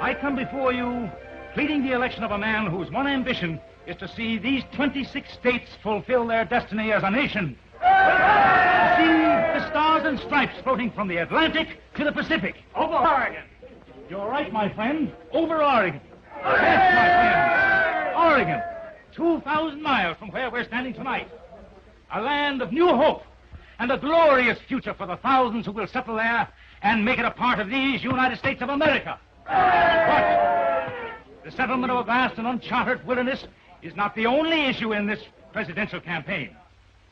I come before you pleading the election of a man whose one ambition is to see these 26 states fulfill their destiny as a nation. To see the stars and stripes floating from the Atlantic to the Pacific. Over Oregon. You're right, my friend. Over Oregon. Yes, my friend. Oregon. 2,000 miles from where we're standing tonight. A land of new hope and a glorious future for the thousands who will settle there and make it a part of these United States of America. But the settlement of a vast and uncharted wilderness is not the only issue in this presidential campaign.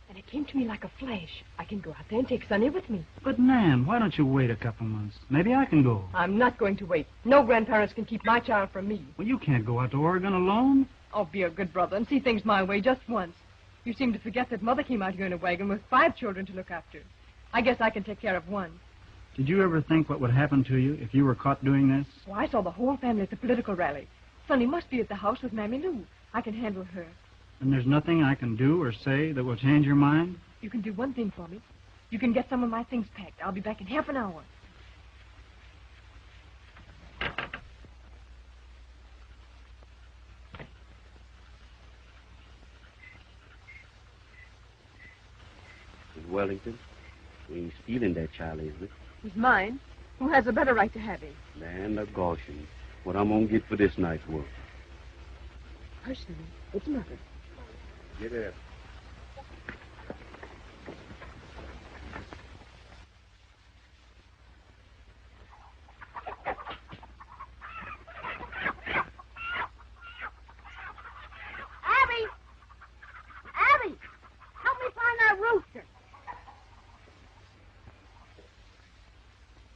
And it came to me like a flash. I can go out there and take Sonny with me. But, Nan, why don't you wait a couple months? Maybe I can go. I'm not going to wait. No grandparents can keep my child from me. Well, you can't go out to Oregon alone. Oh, be a good brother and see things my way just once. You seem to forget that Mother came out here in a wagon with 5 children to look after. I guess I can take care of one. Did you ever think what would happen to you if you were caught doing this? Well, I saw the whole family at the political rally. Sonny must be at the house with Mammy Lou. I can handle her. And there's nothing I can do or say that will change your mind? You can do one thing for me. You can get some of my things packed. I'll be back in half an hour. Wellington, we ain't stealing that child, is it? He's mine. Who has a better right to have him? Land of Goshen. What I'm gonna get for this night's work. Hush, Sonny. It's Mother. Get it. Abby, help me find that rooster.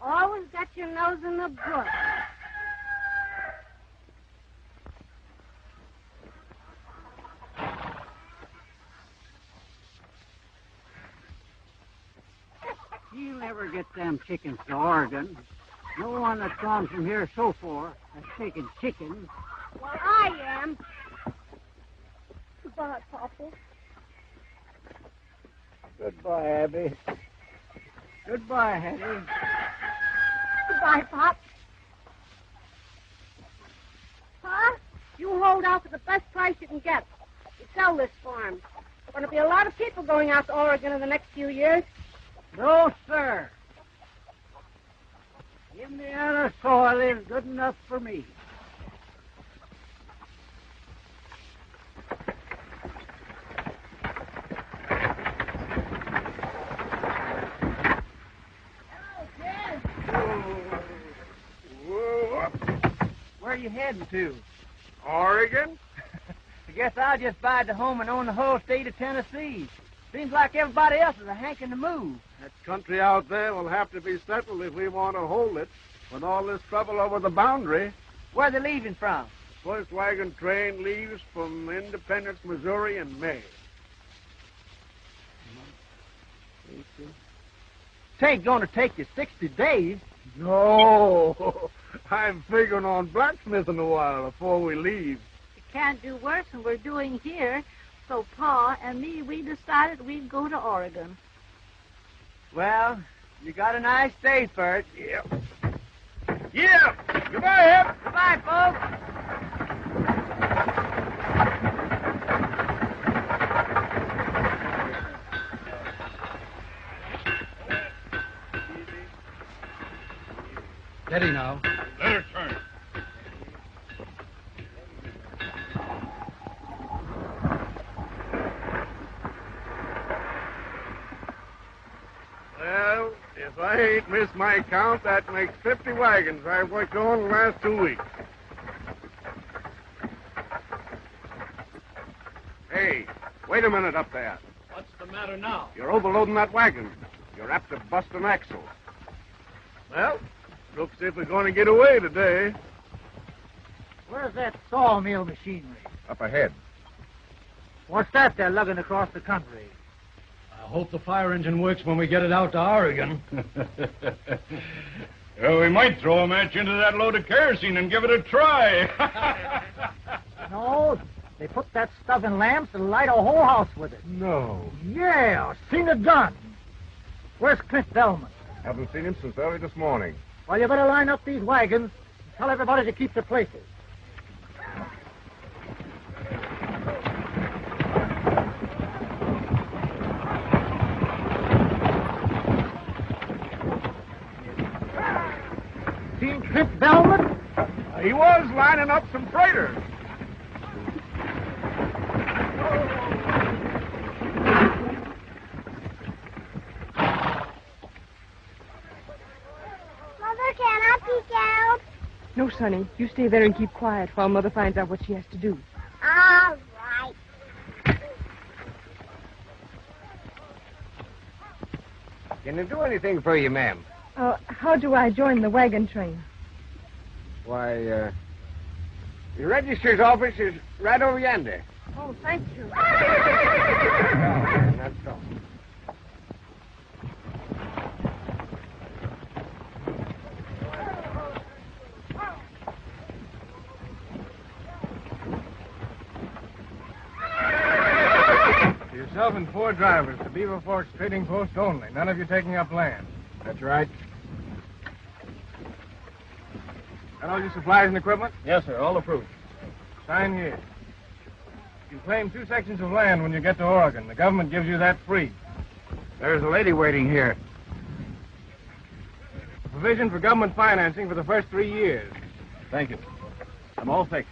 Always got your nose in the brush. You'll never get them chickens to Oregon. No one that's gone from here so far has taken chickens. Well, I am. Goodbye, Papa. Goodbye, Abby. Goodbye, Hattie. Goodbye, Pop. Pa, you hold out for the best price you can get. You sell this farm. There's going to be a lot of people going out to Oregon in the next few years. No, sir. Indiana soil is good enough for me. Where are you heading to? Oregon? I guess I'll just buy the home and own the whole state of Tennessee. Seems like everybody else is a hanking to move. That country out there will have to be settled if we want to hold it. With all this trouble over the boundary. Where are they leaving from? First wagon train leaves from Independence, Missouri in May. It ain't going to take you 60 days. No. I'm figuring on blacksmithing a while before we leave. You can't do worse than we're doing here. So Pa and me, we decided we'd go to Oregon. Well, you got a nice day for it. Yeah. Yeah. Goodbye, Eb. Goodbye, folks. Steady now. Let her turn. Well, if I ain't missed my count, that makes 50 wagons I've worked on the last 2 weeks. Hey, wait a minute up there. What's the matter now? You're overloading that wagon. You're apt to bust an axle. Well, looks as if we're going to get away today. Where's that sawmill machinery? Up ahead. What's that they're lugging across the country? I hope the fire engine works when we get it out to Oregon. Well, we might throw a match into that load of kerosene and give it a try. No, they put that stuff in lamps and light a whole house with it. No. Yeah, seen it done. Where's Clint Bellman? Haven't seen him since early this morning. Well, you better line up these wagons and Tell everybody to keep their places. Seen Clint Belmont? He was lining up some freighters. Mother, can I peek out? No, Sonny. You stay there and keep quiet while Mother finds out what she has to do. All right. Can I do anything for you, ma'am? How do I join the wagon train? Why, your register's office is right over yonder. Oh, thank you. That's all. Yourself and 4 drivers to Beaver Forks Trading Post only. None of you taking up land. That's right. And all your supplies and equipment? Yes, sir. All approved. Sign here. You can claim 2 sections of land when you get to Oregon. The government gives you that free. There's a lady waiting here. Provision for government financing for the first 3 years. Thank you. I'm all fixed.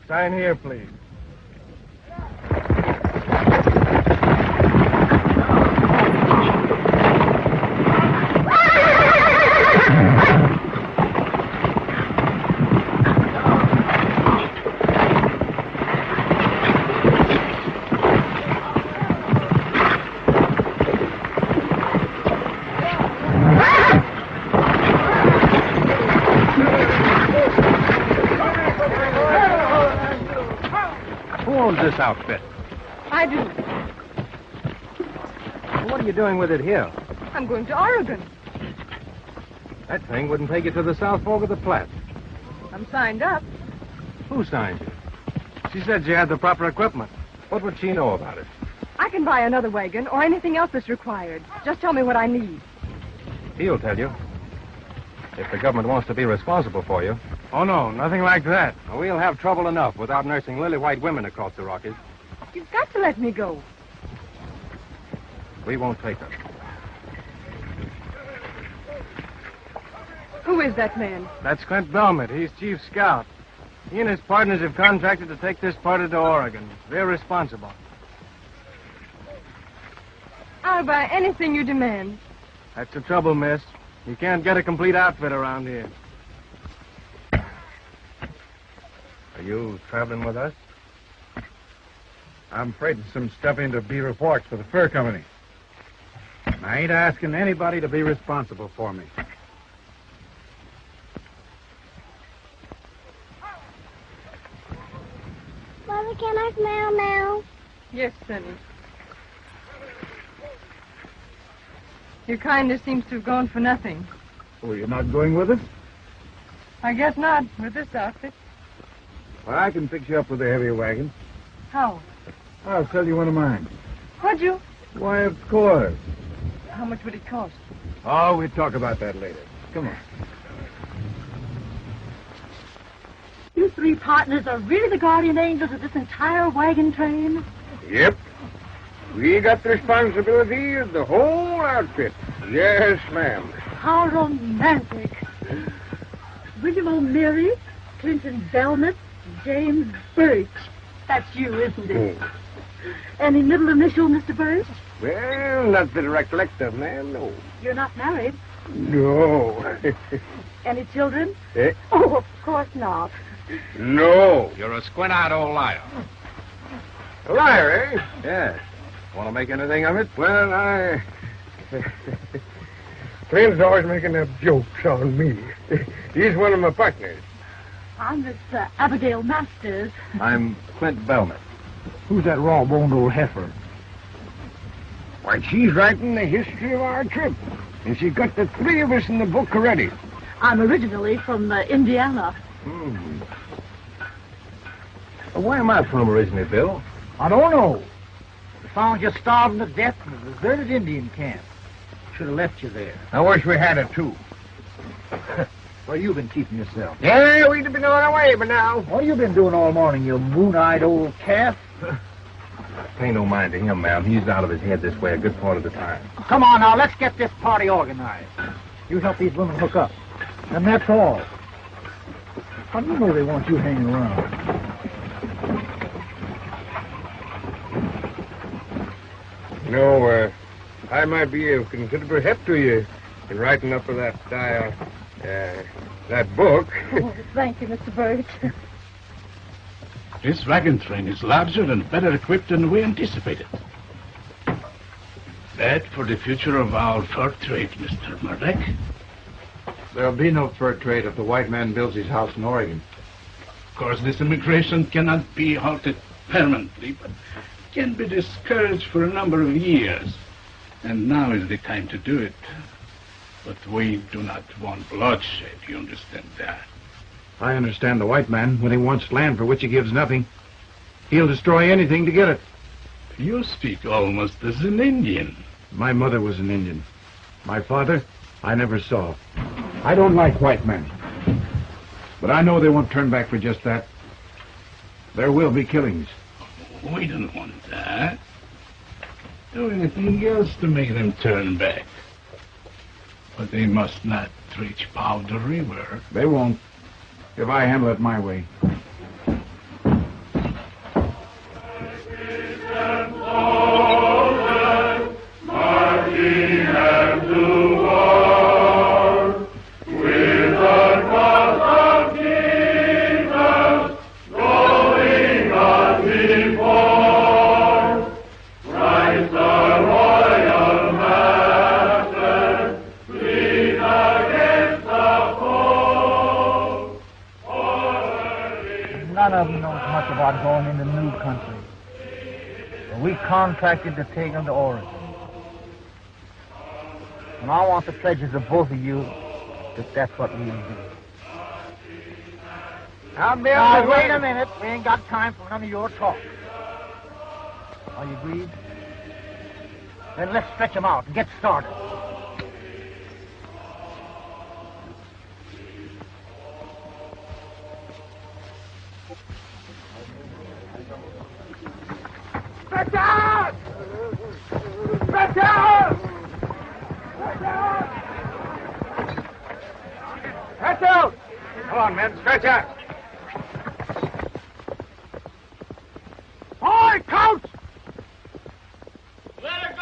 Sign here, please. Who owns this outfit? I do. What are you doing with it here? I'm going to Oregon. That thing wouldn't take you to the South Fork of the Platte. I'm signed up. Who signed you? She said she had the proper equipment. What would she know about it? I can buy another wagon or anything else that's required. Just tell me what I need. He'll tell you. If the government wants to be responsible for you. Oh, no, nothing like that. We'll have trouble enough without nursing lily-white women across the Rockies. You've got to let me go. We won't take her. Who is that man? That's Clint Belmont. He's chief scout. He and his partners have contracted to take this party to Oregon. They're responsible. I'll buy anything you demand. That's the trouble, miss. You can't get a complete outfit around here. Are you traveling with us? I'm freighting some stuff into Beaver Forks for the fur company. I ain't asking anybody to be responsible for me. Mother, can I smell now? Yes, Sonny. Your kindness seems to have gone for nothing. Oh, you're not going with us? I guess not, with this outfit. Well, I can fix you up with a heavier wagon. How? I'll sell you one of mine. Would you? Why, of course. How much would it cost? Oh, we'll talk about that later. Come on. You 3 partners are really the guardian angels of this entire wagon train? Yep. We got the responsibility of the whole outfit. Yes, ma'am. How romantic. William O'Meary, Clinton Belmont, James Birch. That's you, isn't it? Any middle initial, Mr. Birch? Well, not that I recollect of, ma'am, no. You're not married? No. Any children? Eh? Oh, of course not. No. You're a squint-eyed old liar. A liar, eh? Yes. Want to make anything of it? Well, I... Clint's always making them jokes on me. He's one of my partners. I'm Miss Abigail Masters. I'm Clint Belmont. Who's that raw-boned old heifer? Why, she's writing the history of our trip. And she's got the 3 of us in the book already. I'm originally from Indiana. Where am I from originally, Bill? I don't know. We found you starving to death in a deserted Indian camp. Should have left you there. I wish we had it, too. Where you been keeping yourself? Yeah, we'd have been on our way by now. What have you been doing all morning, you moon-eyed old calf? Pay no mind to him, ma'am. He's out of his head this way a good part of the time. Come on now, let's get this party organized. You help these women hook up. And that's all. How do you know they want you hanging around? You know, I might be of considerable help to you in writing up for that book. Oh, thank you, Mr. Burt. This wagon train is larger and better equipped than we anticipated. Bad for the future of our fur trade, Mr. Murdoch. There'll be no fur trade if the white man builds his house in Oregon. Of course, this immigration cannot be halted permanently, but can be discouraged for a number of years. And now is the time to do it. But we do not want bloodshed, you understand that? I understand the white man when he wants land for which he gives nothing. He'll destroy anything to get it. You speak almost as an Indian. My mother was an Indian. My father, I never saw. I don't like white men. But I know they won't turn back for just that. There will be killings. We don't want that. Do anything else to make them turn back. But they must not reach Powder River. They won't, if I handle it my way. None of them knows much about going into new country. But we contracted to take them to Oregon. And I want the pledges of both of you that that's what we'll do. Now, wait a minute. We ain't got time for none of your talk. Are you agreed? Then let's stretch them out and get started. Stretch out! Stretch out! Stretch out! Stretch out! Come on, men, stretch out! Boy, coach! Let her go!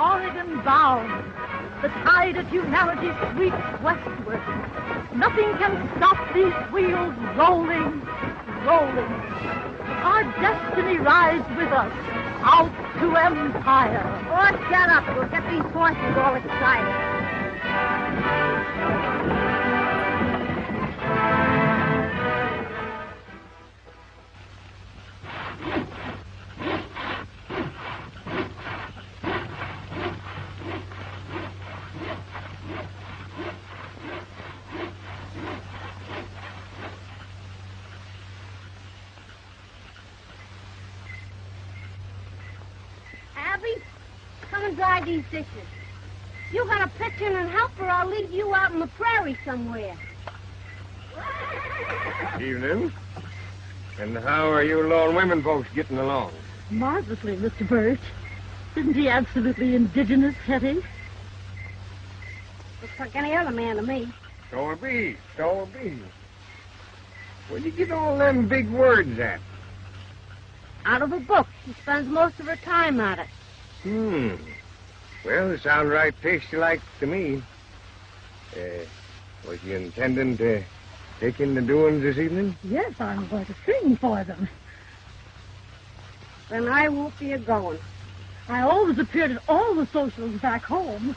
Oregon bound, the tide of humanity sweeps westward. Nothing can stop these wheels rolling, rolling. Our destiny rides with us out to empire. Oh, shut up. We'll get these horses all excited. Abby, come and dry these dishes. You got a pitcher and a helper, I'll leave you out in the prairie somewhere. Evening. And how are you lone women folks getting along? Marvelously, Mr. Burt. Isn't he absolutely indigenous, Hetty? Looks like any other man to me. So it be, so it be. Where'd you get all them big words at? Out of a book. She spends most of her time at it. Well, it sounds right tasty-like to me. Was you intending to take in the doings this evening? Yes, I'm going to sing for them. Then I won't be a-going. I always appeared at all the socials back home.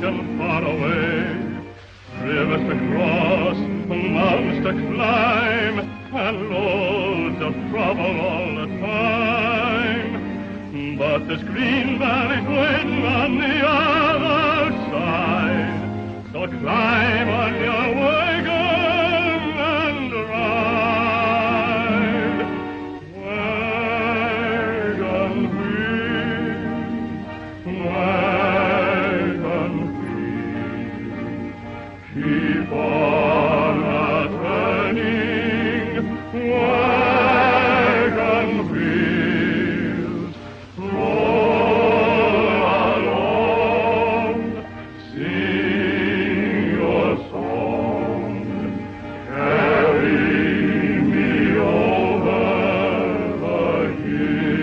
And far away, rivers to cross, mountains to climb, and loads of trouble all the time. But this green valley's waiting on the other side, so climb on your wagon and ride. Wagon wheel, wagon, keep on a-turning, wagon wheels, roll along, sing your song, carry me over the hill.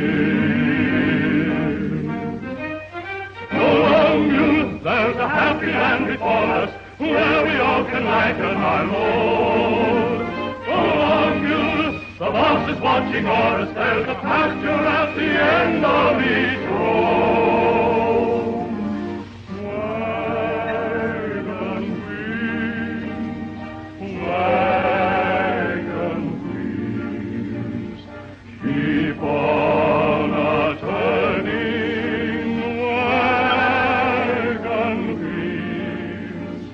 Along you, there's a happy land before us, where we all can lighten our load. Along you, the boss is watching o'er us. There's a pasture at the end of each road. Wagon wheels, keep on a-turning, wagon wheels.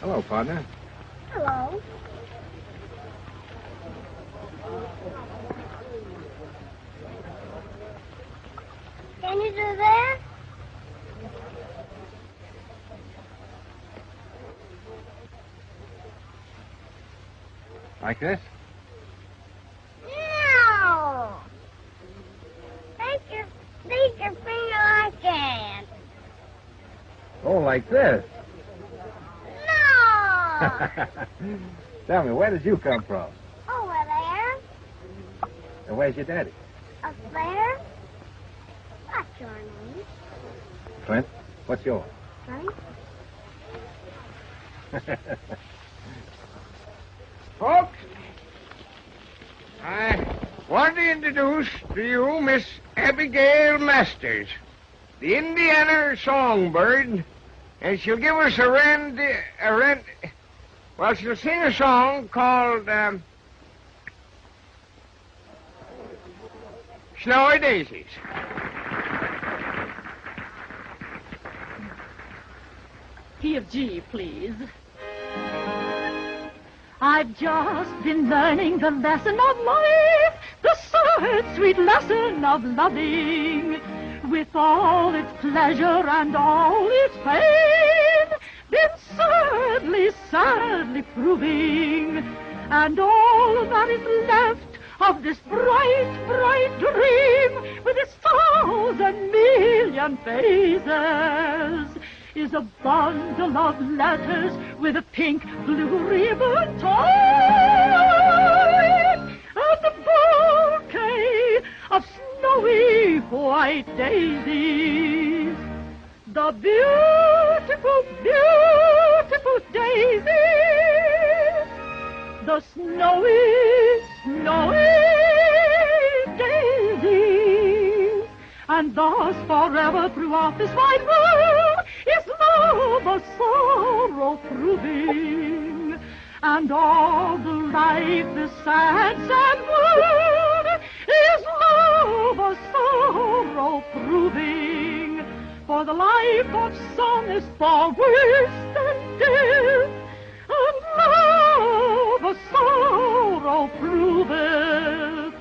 Hello, partner. Hello. Can you do that? Like this? No. Stick your finger like that. Oh, like this? No. Tell me, where did you come from? Over there. And where's your daddy? Up there. What's your name? Clint. What's yours? Frank. Folks, I want to introduce to you Miss Abigail Masters, the Indiana songbird, and she'll give us well, she'll sing a song called Snowy Daisies. Key of G, please. I've just been learning the lesson of life, the sad, sweet lesson of loving, with all its pleasure and all its pain, been sadly, sadly proving, and all that is left of this bright, bright dream, with its 1,000,000,000 phases, is a bundle of letters with a pink blue ribbon tied, and a bouquet of snowy white daisies. The beautiful, beautiful the snowy, snowy daisies. And thus forever throughout this wide world is love a sorrow proving. And all the life, this sad, sad world is love a sorrow proving. For the life of some is far worse than death, and love a sorrow proveth.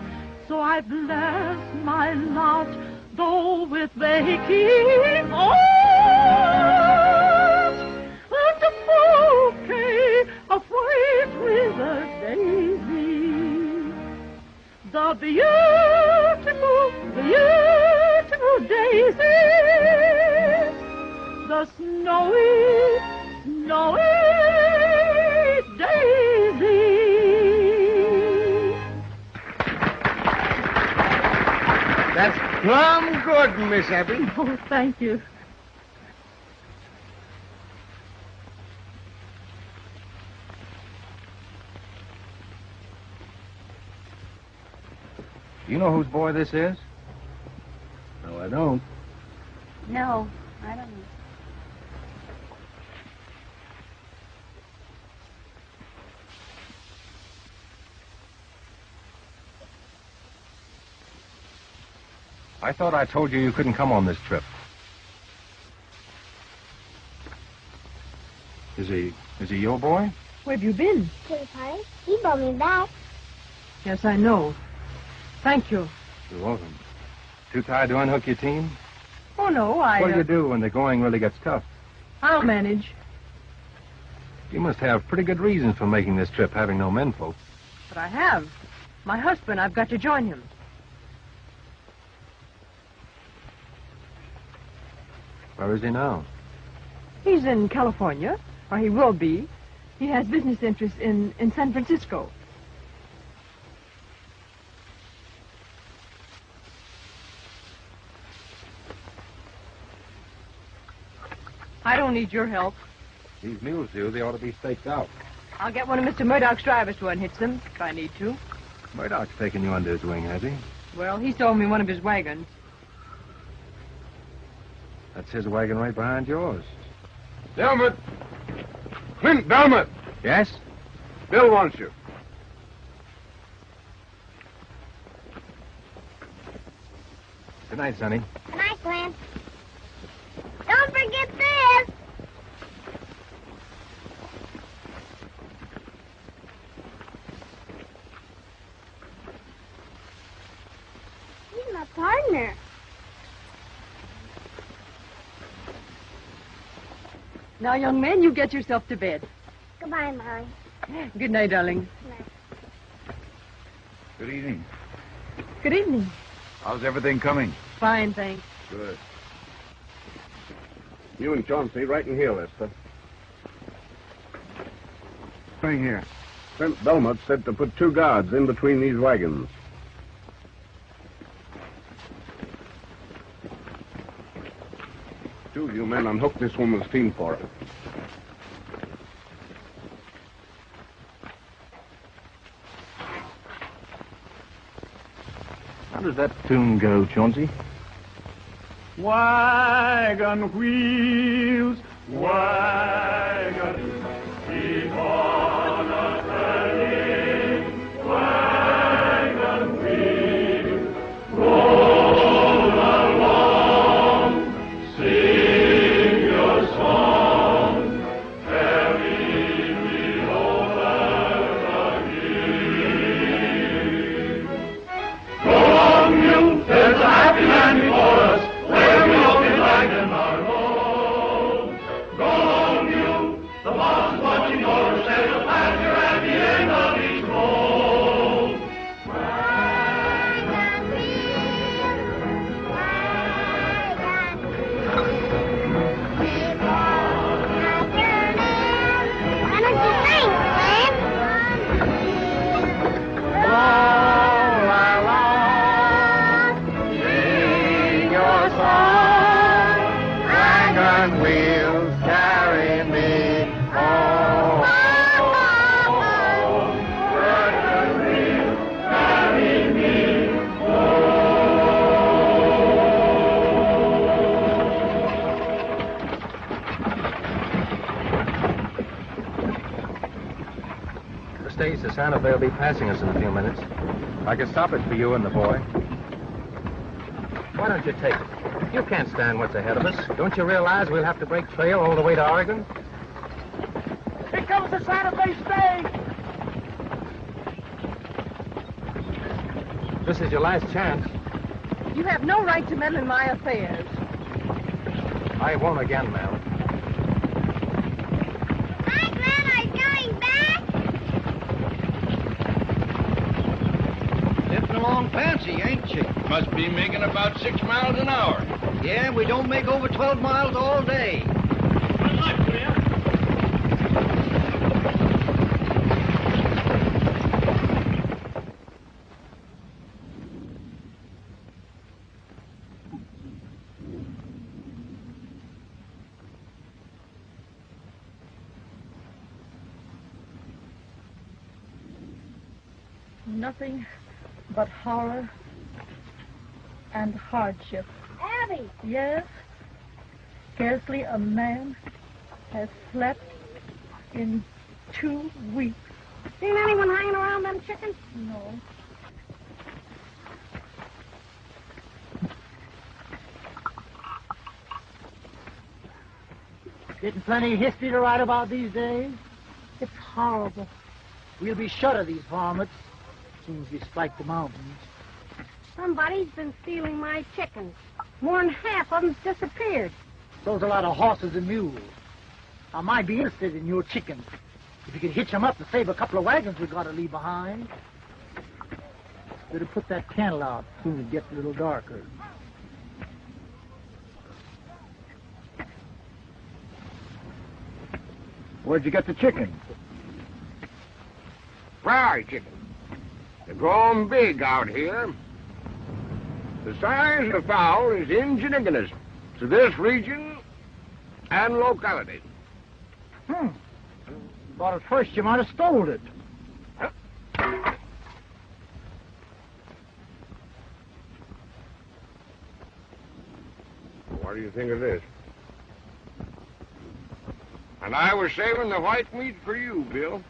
So I bless my lot, though with aching heart, and a bouquet of white withered daisies. The beautiful, beautiful daisies, the snowy, snowy daisies. That's plumb good, Miss Abby. Oh, thank you. You know whose boy this is? No, I don't. No, I don't know. I thought I told you couldn't come on this trip. Is he your boy? Where have you been? To the party. He brought me back. Yes, I know. Thank you. You're welcome. Too tired to unhook your team? Oh, no, What do you do when the going really gets tough? I'll manage. You must have pretty good reasons for making this trip, having no menfolk. But I have. My husband, I've got to join him. Where is he now? He's in California, or he will be. He has business interests in San Francisco. I don't need your help. These mules do. They ought to be staked out. I'll get one of Mr. Murdoch's drivers to unhitch them, if I need to. Murdoch's taken you under his wing, has he? Well, he sold me one of his wagons. That's his wagon right behind yours. Delmott! Clint Delmott! Yes? Bill wants you. Good night, Sonny. Good night, Clint. Don't forget this. He's my partner. Now, young man, you get yourself to bed. Goodbye, Molly. Good night, darling. Good night. Good evening. Good evening. How's everything coming? Fine, thanks. Good. You and Chauncey right in here, Lester. Right here. Clint Belmont said to put 2 guards in between these wagons. Two of you men unhook this woman's team for her. How does that tune go, Chauncey? Wagon wheels, wagon, keep on a-turning. Wagon wheels, roll along, sing your song, carry me over the hill. Go on, you, there's a happy land before us. Where we all be lagging our load. Go on, you. The boss is watching over us. There's a pasture at the end of each road. Why don't you sing, Clint? Roll along, sing your song. Wagon wheels carry me home. stage to Santa Fe will be passing us in a few minutes. I can stop it for you and the boy. Why don't you take it? You can't stand what's ahead of us. Don't you realize we'll have to break trail all the way to Oregon? Here comes the Santa Fe stage! This is your last chance. You have no right to meddle in my affairs. I won't again, Mel. Hi, Grandma's going back. Zipping along fancy, ain't she? Must be making about 6 miles an hour. Yeah, we don't make over 12 miles all day. Good luck to you. Nothing but horror and hardship. Abby! Yes, scarcely a man has slept in 2 weeks. Seen anyone hanging around them chickens? No. Getting plenty of history to write about these days? It's horrible. We'll be shut of these varmints as soon as we strike the mountains. Somebody's been stealing my chickens. More than half of them's disappeared. So's a lot of horses and mules. I might be interested in your chickens. If you could hitch them up to save a couple of wagons we've got to leave behind. Better put that candle out as soon as it gets a little darker. Where'd you get the chickens? Prairie chicken. They're growing big out here. The size of the fowl is insignificant to this region and locality. Thought at first you might have stole it. What do you think of this? And I was saving the white meat for you, Bill.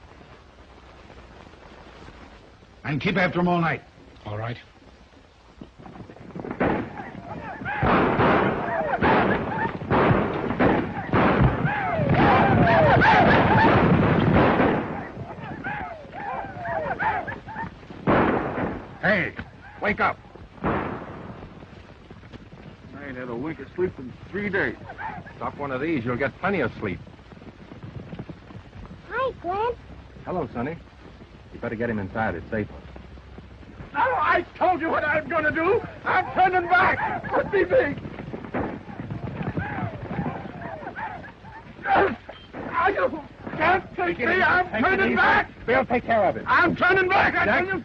And keep after them all night. All right. Hey, wake up. I ain't had a wink of sleep in 3 days. Stop one of these, you'll get plenty of sleep. Hi, Glenn. Hello, Sonny. You better get him inside. It's safer. Now, I told you what I'm going to do. I'm turning back. Let me be. You can't take me. I'm turning back. Bill, take care of it. I'm turning back. I Jack, tell you.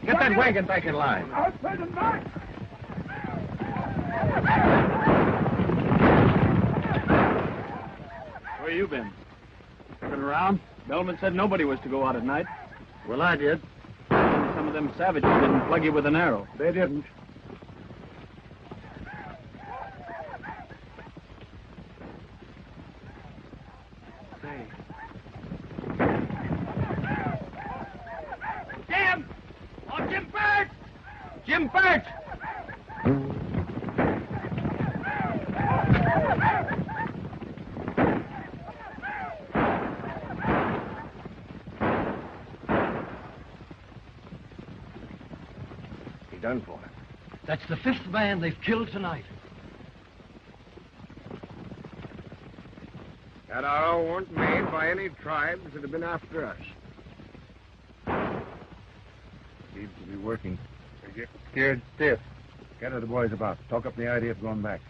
Get that wagon back in line. I'm turning back. Where you been? Looking around? Bellman said nobody was to go out at night. Well, I did. Some of them savages didn't plug you with an arrow. They didn't. Jim! Oh, Jim Burt! Jim Burt! He done for it. That's the 5th man they've killed tonight. That arrow weren't made by any tribes that have been after us. Seems to be working. Scared stiff. Gather the boys about. Talk up the idea of going back.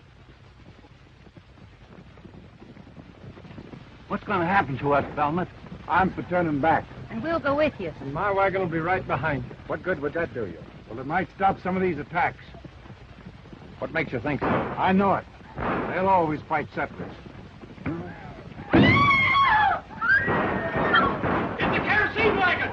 What's going to happen to us, Belmont? I'm for turning back. And we'll go with you. And my wagon will be right behind you. What good would that do you? Well, it might stop some of these attacks. What makes you think so? I know it. They'll always fight settlers. Get the kerosene wagon!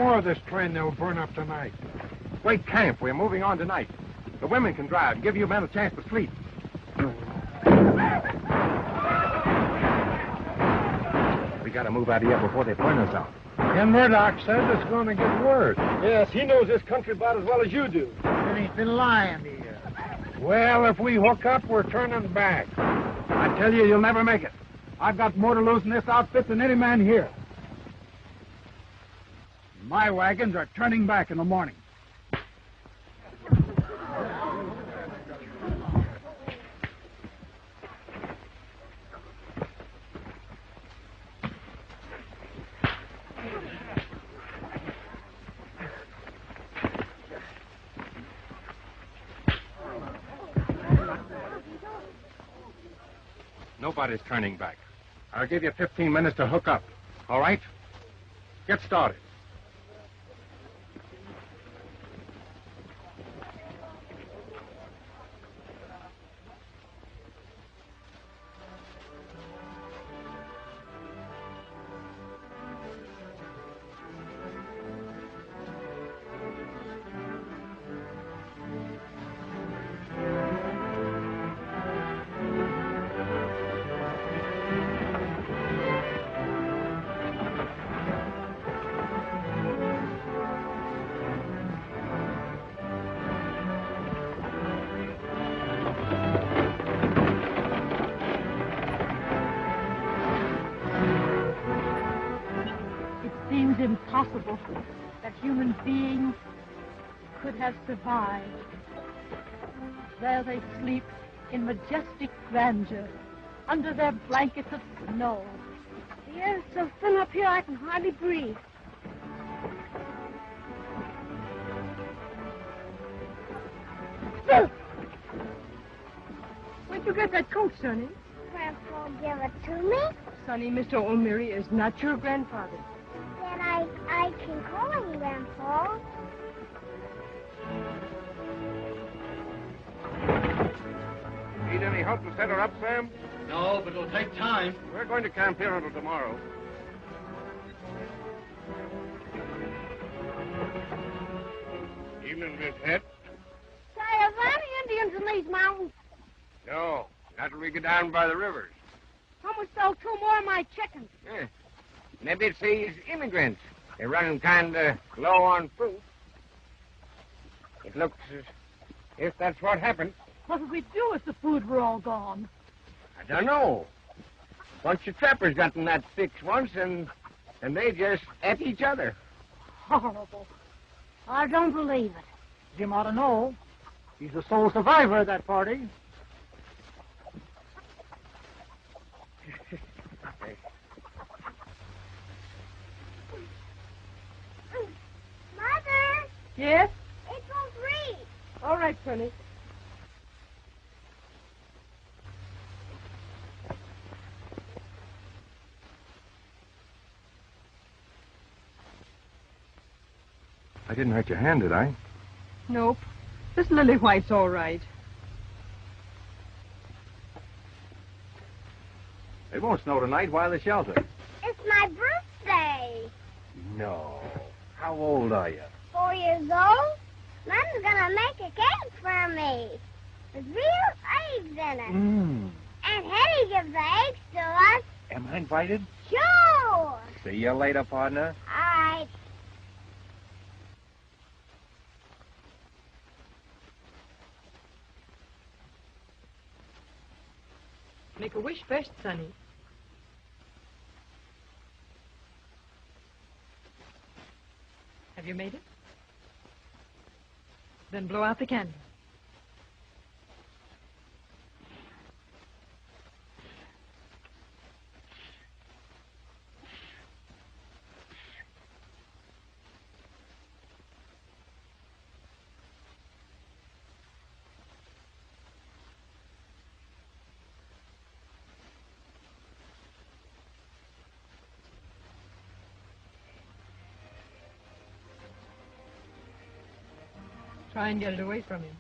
more of this train they'll burn up tonight. Wait, camp. We're moving on tonight. The women can drive. Give you men a chance to sleep. We gotta move out of here before they burn us out. And Murdoch says it's going to get worse. Yes, he knows this country about as well as you do. And he's been lying to you. Well, if we hook up, we're turning back. I tell you, you'll never make it. I've got more to lose in this outfit than any man here. My wagons are turning back in the morning. Nobody's turning back. I'll give you 15 minutes to hook up. All right? Get started. Impossible that human beings could have survived. There they sleep in majestic grandeur under their blankets of snow. The air's so thin up here I can hardly breathe. Where'd you get that coat, Sonny? Grandpa gave it to me. Sonny, Mr. O'Meary is not your grandfather. Then I can call him Grandpa. Need any help to set her up, Sam? No, but it'll take time. We're going to camp here until tomorrow. Evening, Miss Het. Say, are there any Indians in these mountains? No, not till we get down by the rivers. Someone stole 2 more of my chickens. Yeah. Maybe it's these immigrants. They're running kind of low on food. It looks as if that's what happened. What would we do if the food were all gone? I don't know. A bunch of trappers got in that fix once, and they just ate each other. Horrible. I don't believe it. Jim ought to know. He's the sole survivor of that party. Mother, Yes? it won't read. All right, Sonny. I didn't hurt your hand, did I? Nope. This lily white's all right. It won't snow tonight. Why the shelter? It's my birthday. No. How old are you? 4 years old. Mom's gonna make a cake for me with real eggs in it. And Hetty gives the eggs to us. Am I invited? Sure. See you later, partner. All right. Make a wish first, Sonny. Have you made it? Then blow out the candle. Try and get it away from him.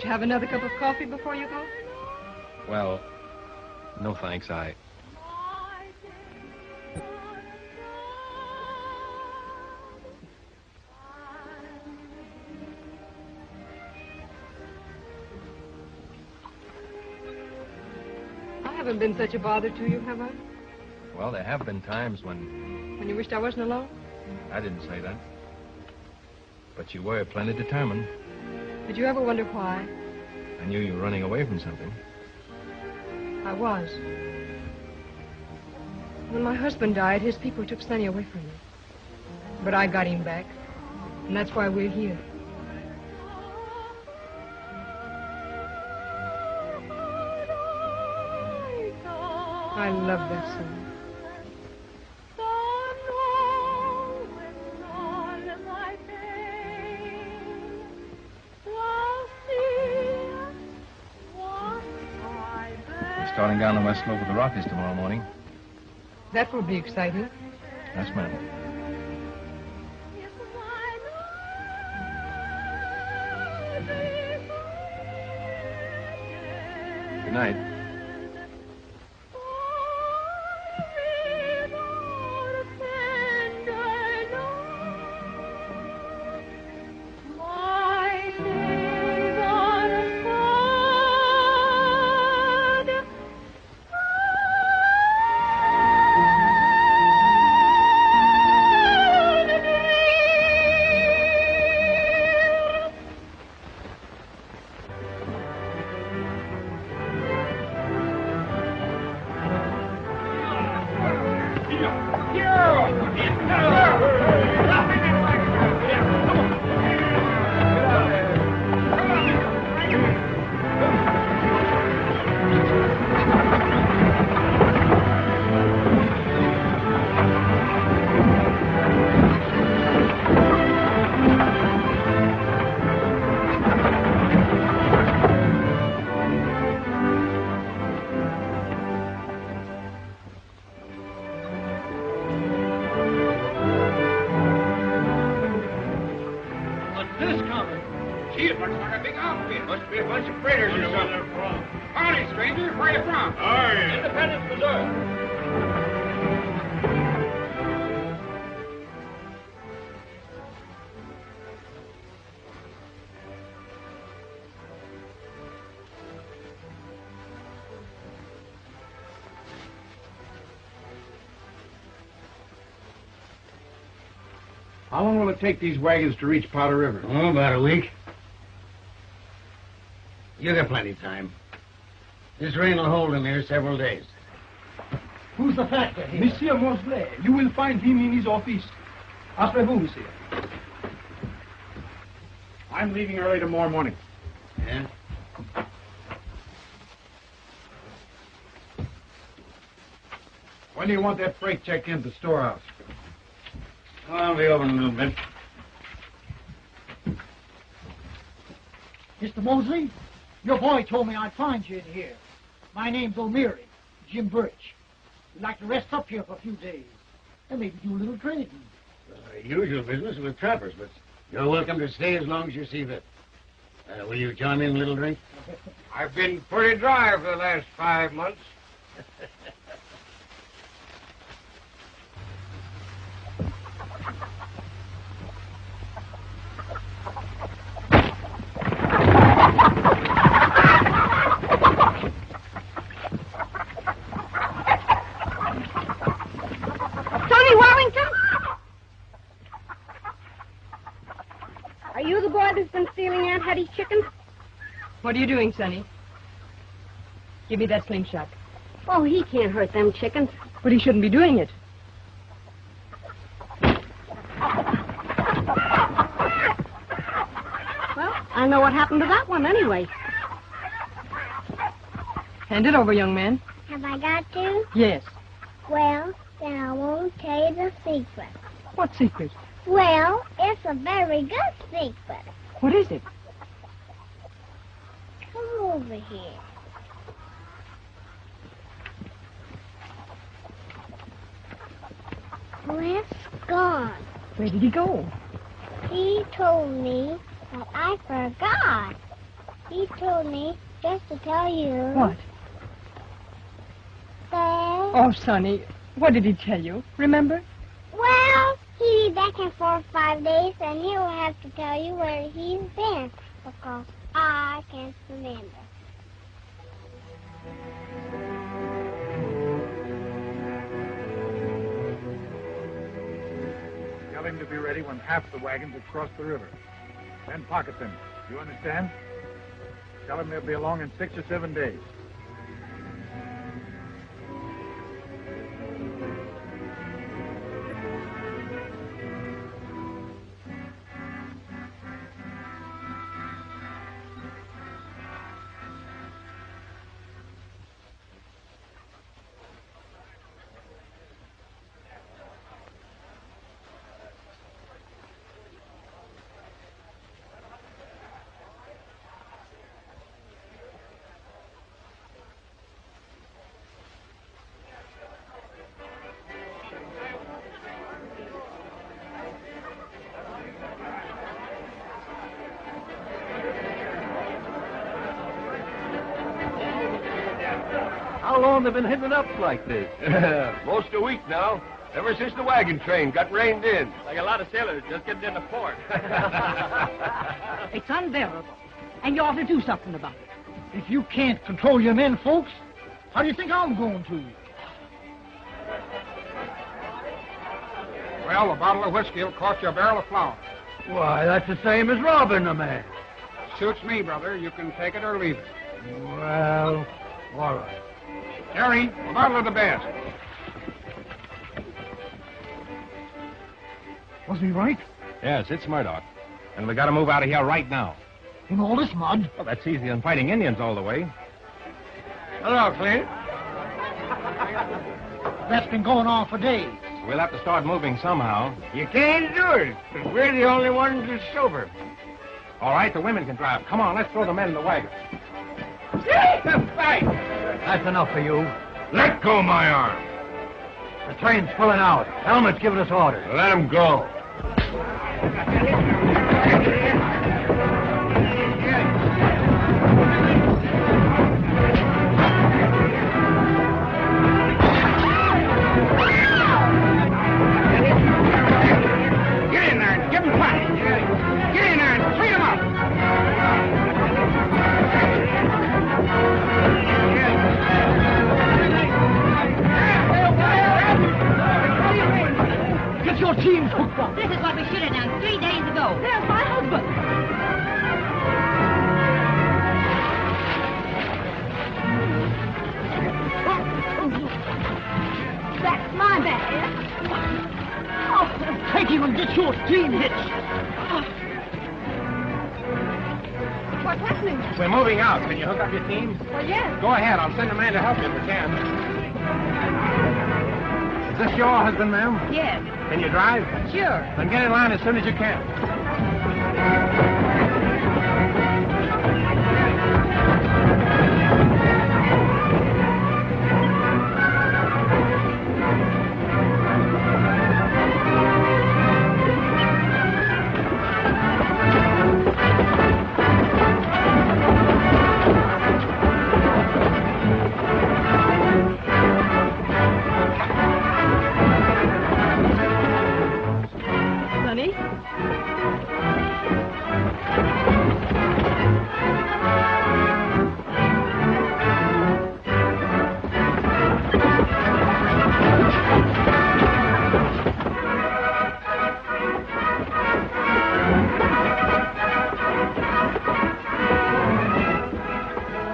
you have another cup of coffee before you go? Well, no thanks. I haven't been such a bother to you, have I? Well, there have been times when... When you wished I wasn't alone? I didn't say that. But you were plenty determined. Did you ever wonder why? I knew you were running away from something. I was. When my husband died, his people took Sonny away from me. But I got him back. And that's why we're here. I love that song. We're starting down the west slope of the Rockies tomorrow morning. That will be exciting. Yes, ma'am. Good night. How long will it take these wagons to reach Powder River? Oh, about a week. You got plenty of time. This rain will hold him here several days. Who's the factor here? Monsieur Mosley. You will find him in his office. Après-vous, monsieur. I'm leaving early tomorrow morning. Yeah? When do you want that freight checked into the storehouse? Oh, I'll be over in a little bit. Mr. Mosley, your boy told me I'd find you in here. My name's O'Meary, Jim Birch. We'd like to rest up here for a few days and maybe do a little trading. Usual business with trappers, but you're welcome to stay as long as you see fit. Will you join me in a little drink? I've been pretty dry for the last 5 months. Chickens? What are you doing, Sonny? Give me that slingshot. Oh, he can't hurt them chickens. But he shouldn't be doing it. Well, I know what happened to that one anyway. Hand it over, young man. Have I got to? Yes. Well, then I won't tell you the secret. What secret? Well, it's a very good secret. What is it? Come over here. Cliff's gone. Where did he go? He told me, but I forgot. He told me just to tell you. What? That... Oh, Sonny, what did he tell you? Remember? Well, he'll be back in 4 or 5 days, and he'll have to tell you where he's been, because I can't remember. Tell him to be ready when half the wagons have crossed the river. Then pocket them. You understand? Tell him they'll be along in 6 or 7 days. How long have they been hitting it up like this? Most a week now. Ever since the wagon train got reined in. Like a lot of sailors just getting into port. It's unbearable, and you ought to do something about it. If you can't control your men, folks, how do you think I'm going to? Well, a bottle of whiskey will cost you a barrel of flour. Why, that's the same as robbing a man. Suits me, brother. You can take it or leave it. Well, all right. Harry, a bottle of the best. Was he right? Yes, it's Murdoch. And we got to move out of here right now. In all this mud? Well, that's easier than fighting Indians all the way. Hello, Clint. That's been going on for days. We'll have to start moving somehow. You can't do it, because we're the only ones that's sober. All right, the women can drive. Come on, let's throw the men in the wagon. Fight! That's enough for you. Let go my arm. The train's pulling out. Helmet's giving us orders. Let him go. Get in there and give him fight. Get in there and clean him up. Get your teams hooked up. This is what we should have done 3 days ago. There's my husband. That's my bad. Oh, take him and get your team hitched. What's happening? We're moving out. Can you hook up your team? Well, yes. Go ahead. I'll send a man to help you if we can. Is this your husband, ma'am? Yes. Can you drive? Sure. Then get in line as soon as you can. Sonny?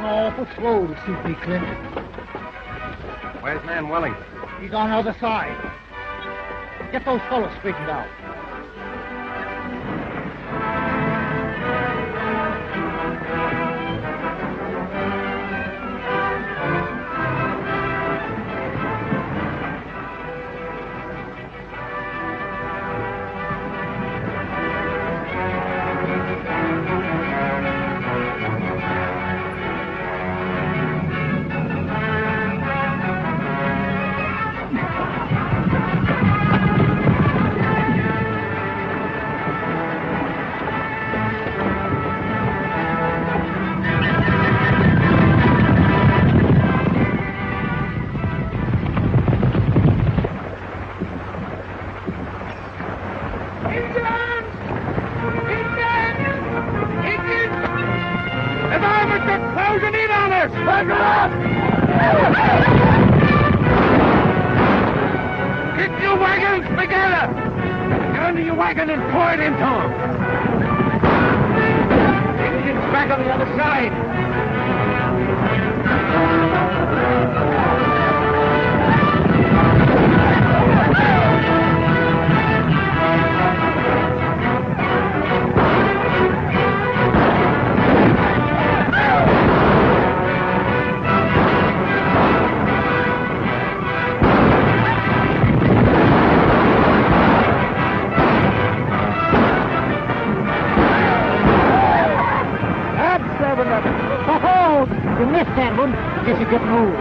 Awful slow to suit me, Clint. Where's man Wellington? He's on the other side. Get those fellows straightened out. to your wagon and pour it into him. Engine's back on the other side. You missed that one. Guess you couldn't move.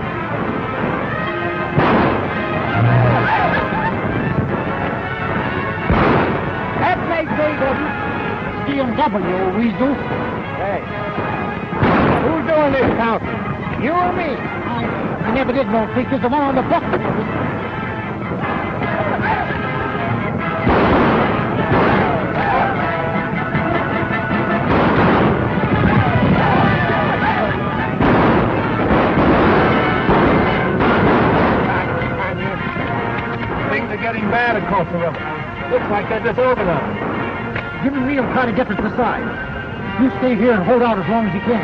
That makes A.W. C&W, old weasel. Hey. Who's doing this counting? You or me? I never did know figures. The one on the book. Getting bad across the river. Looks like they're just over now. Jim and me will try to get to the side. You stay here and hold out as long as you can.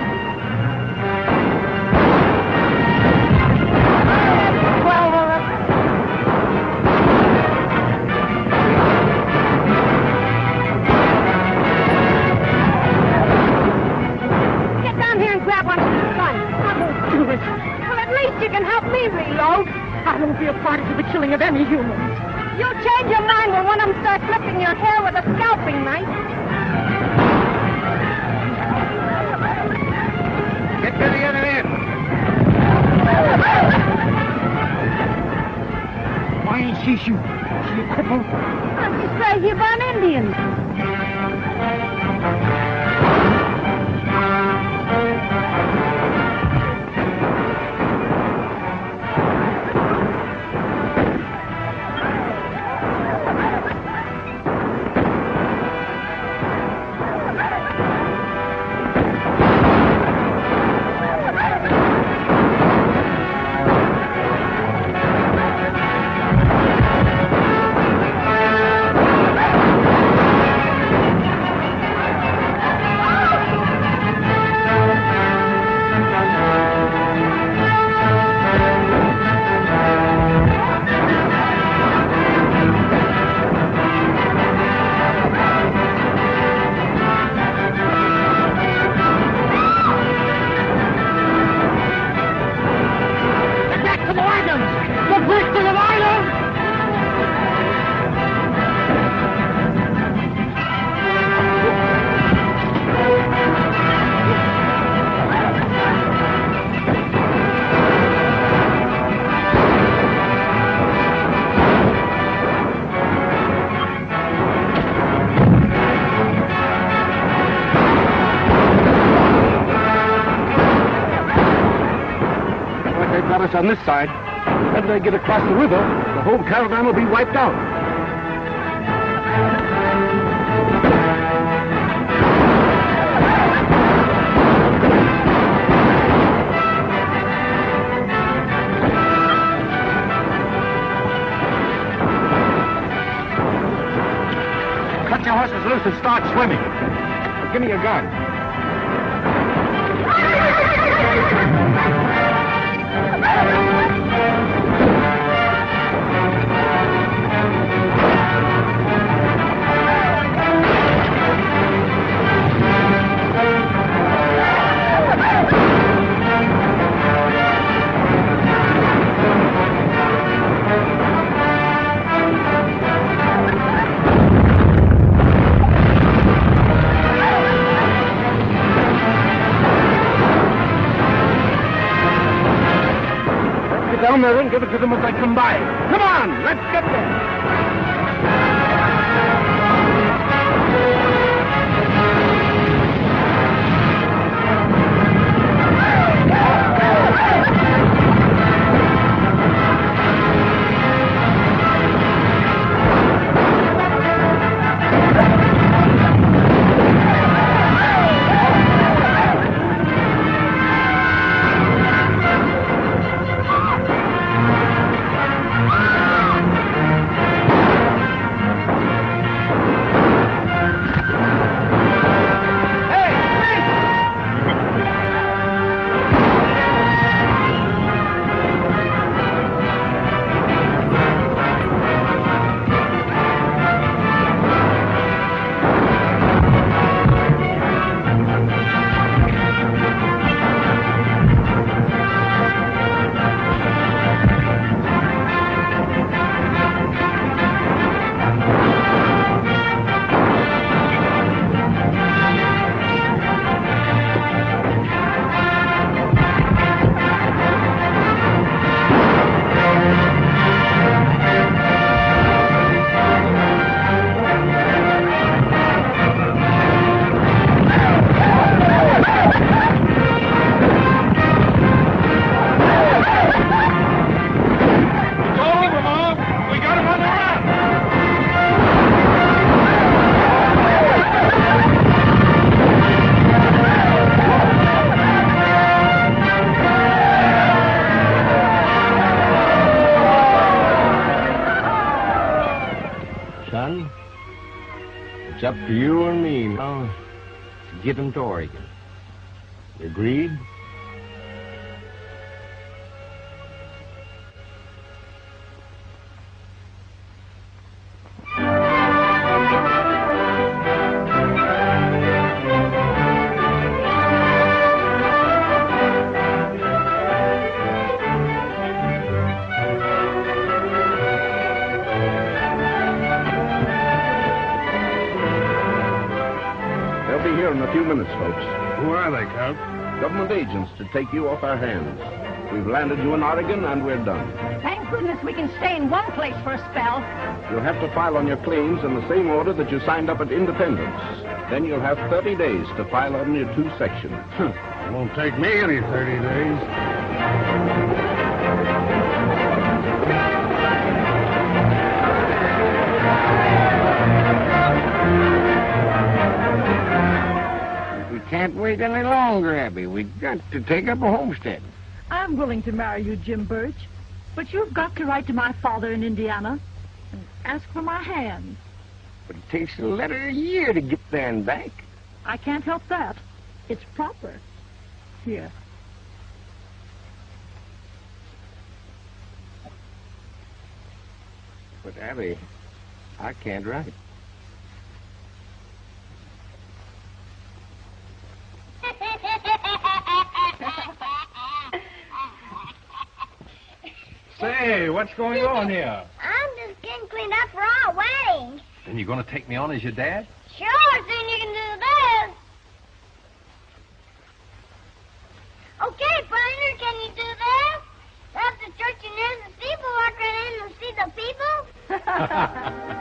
Get down here and grab onto the gun. I won't do it. Well, at least you can help me reload. I won't be a party to the killing of any humans. You'll change your mind when one of them starts flipping your hair with a scalping knife. Get to the other end. Why ain't she shooting? She a cripple? I'm crazy about Indians. On this side. If they get across the river, the whole caravan will be wiped out. Cut your horses loose and start swimming. Give me your gun. Down there and give it to them as they come by. Come on, let's get there. up to you and me now to get them to Oregon. Agreed? In a few minutes, folks. Who are they, Count? Government agents to take you off our hands. We've landed you in Oregon, and we're done. Thank goodness we can stay in one place for a spell. You'll have to file on your claims in the same order that you signed up at Independence. Then you'll have 30 days to file on your 2 sections. It won't take me any 30 days. Can't wait any longer, Abby. We've got to take up a homestead. I'm willing to marry you, Jim Birch, but you've got to write to my father in Indiana and ask for my hand. But it takes a letter a year to get there and back. I can't help that. It's proper. Here. But, Abby, I can't write. Say, what's going on here? I'm just getting cleaned up for our wedding. Then you're going to take me on as your dad? Sure, soon you can do this. Okay, partner, can you do this? Up the church and there's the steeple, walk right in and see the people.